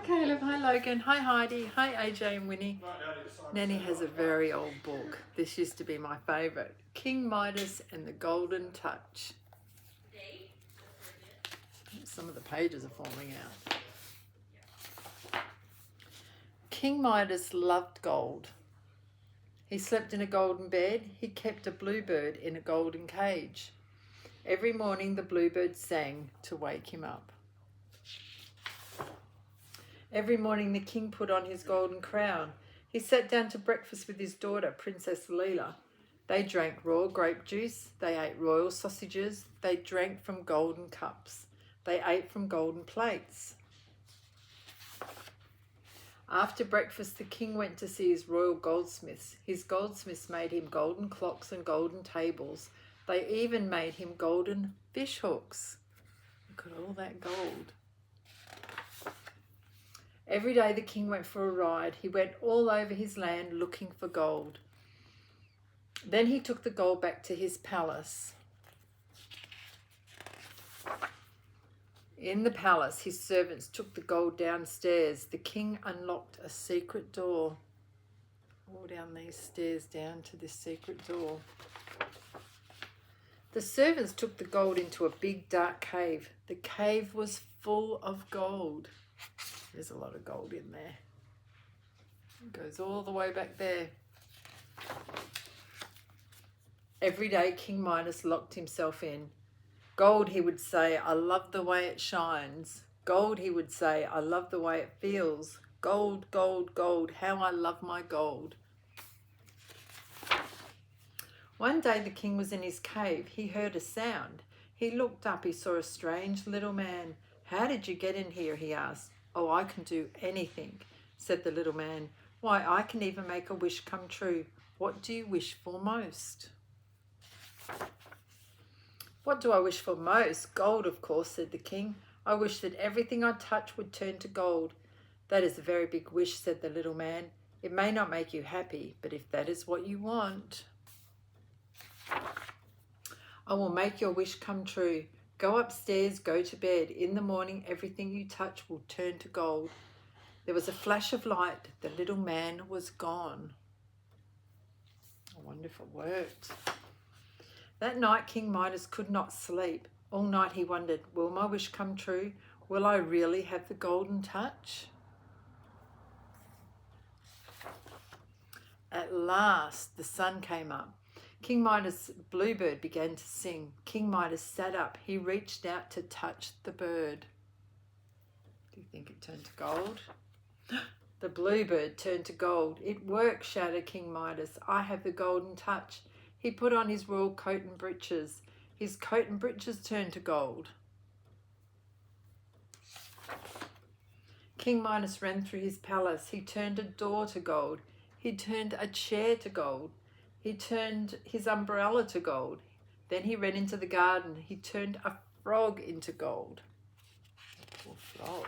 Caleb, hi Logan, hi Heidi, hi AJ and Winnie. Nanny has a very old book. This used to be my favourite. King Midas and the Golden Touch. Some of the pages are falling out. King Midas loved gold. He slept in a golden bed. He kept a bluebird in a golden cage. Every morning the bluebird sang to wake him up. Every morning the king put on his golden crown. He sat down to breakfast with his daughter, Princess Leela. They drank raw grape juice. They ate royal sausages. They drank from golden cups. They ate from golden plates. After breakfast, the king went to see his royal goldsmiths. His goldsmiths made him golden clocks and golden tables. They even made him golden fish hooks. Look at all that gold. Every day the king went for a ride. He went all over his land looking for gold. Then he took the gold back to his palace. In the palace, his servants took the gold downstairs. The king unlocked a secret door. All down these stairs down to this secret door. The servants took the gold into a big dark cave. The cave was full of gold. There's a lot of gold in there. It goes all the way back there. Every day King Midas locked himself in. Gold, he would say, I love the way it shines. Gold, he would say, I love the way it feels. Gold, gold, gold, how I love my gold. One day the king was in his cave. He heard a sound. He looked up. He saw a strange little man. How did you get in here? He asked. Oh, I can do anything, said the little man. Why, I can even make a wish come true. What do you wish for most? What do I wish for most? Gold, of course, said the king. I wish that everything I touch would turn to gold. That is a very big wish, said the little man. It may not make you happy, but if that is what you want, I will make your wish come true. Go upstairs, go to bed. In the morning, everything you touch will turn to gold. There was a flash of light. The little man was gone. I wonder if it worked. That night, King Midas could not sleep. All night he wondered, will my wish come true? Will I really have the golden touch? At last, the sun came up. King Midas' bluebird began to sing. King Midas sat up. He reached out to touch the bird. Do you think it turned to gold? The bluebird turned to gold. It worked, shouted King Midas. I have the golden touch. He put on his royal coat and breeches. His coat and breeches turned to gold. King Midas ran through his palace. He turned a door to gold. He turned a chair to gold. He turned his umbrella to gold. Then he ran into the garden. He turned a frog into gold. Poor frog.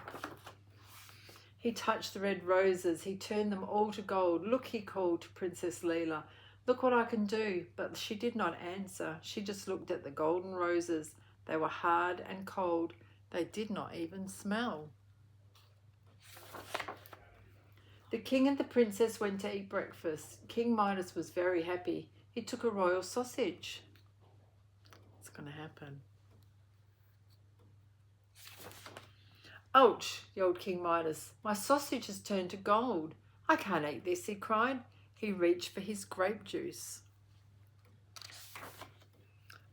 He touched the red roses. He turned them all to gold. Look, he called to Princess Leela. Look what I can do. But she did not answer. She just looked at the golden roses. They were hard and cold. They did not even smell. The king and the princess went to eat breakfast. King Midas was very happy. He took a royal sausage. What's going to happen? Ouch, yelled King Midas. My sausage has turned to gold. I can't eat this, he cried. He reached for his grape juice.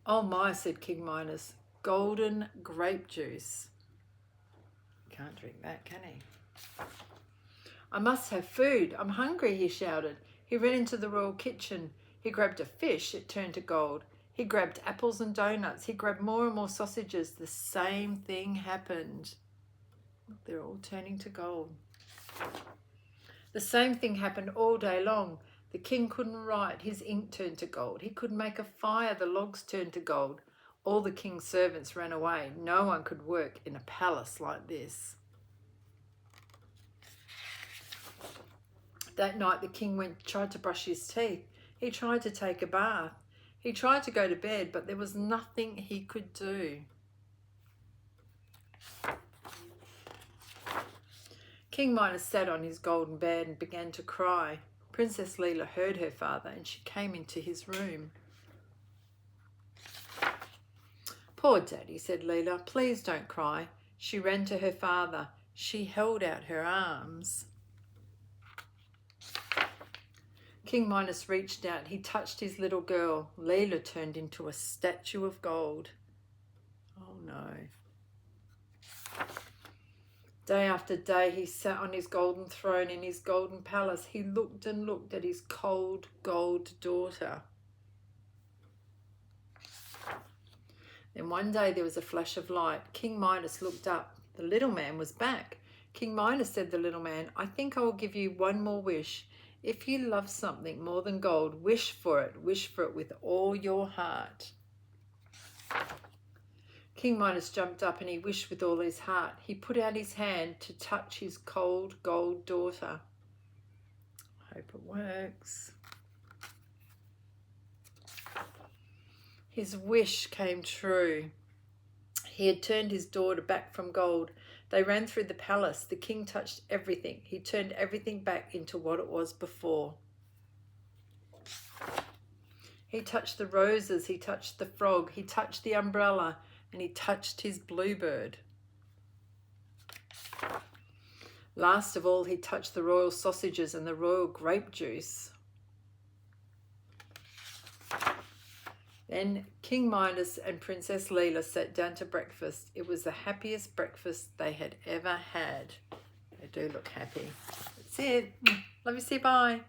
Oh my, said King Midas. Golden grape juice. Can't drink that, can he? I must have food. I'm hungry, he shouted. He ran into the royal kitchen. He grabbed a fish. It turned to gold. He grabbed apples and donuts. He grabbed more and more sausages. The same thing happened. Look, they're all turning to gold. The same thing happened all day long. The king couldn't write. His ink turned to gold. He couldn't make a fire. The logs turned to gold. All the king's servants ran away. No one could work in a palace like this. That night the king tried to brush his teeth. He tried to take a bath. He tried to go to bed, but there was nothing he could do. King Midas sat on his golden bed and began to cry. Princess Leela heard her father and she came into his room. "Poor Daddy," said Leela, "please don't cry." She ran to her father. She held out her arms. King Midas reached out. He touched his little girl. Leela turned into a statue of gold. Oh no. Day after day he sat on his golden throne in his golden palace. He looked and looked at his cold gold daughter. Then one day there was a flash of light. King Midas looked up. The little man was back. King Midas said to the little man, "I think I will give you one more wish. If you love something more than gold, wish for it. Wish for it with all your heart." King Midas jumped up and he wished with all his heart. He put out his hand to touch his cold gold daughter. I hope it works. His wish came true. He had turned his daughter back from gold. They ran through the palace. The king touched everything. He turned everything back into what it was before. He touched the roses. He touched the frog. He touched the umbrella. And he touched his bluebird. Last of all, he touched the royal sausages and the royal grape juice. Then King Midas and Princess Leela sat down to breakfast. It was the happiest breakfast they had ever had. They do look happy. That's it. Love you. See you. Bye.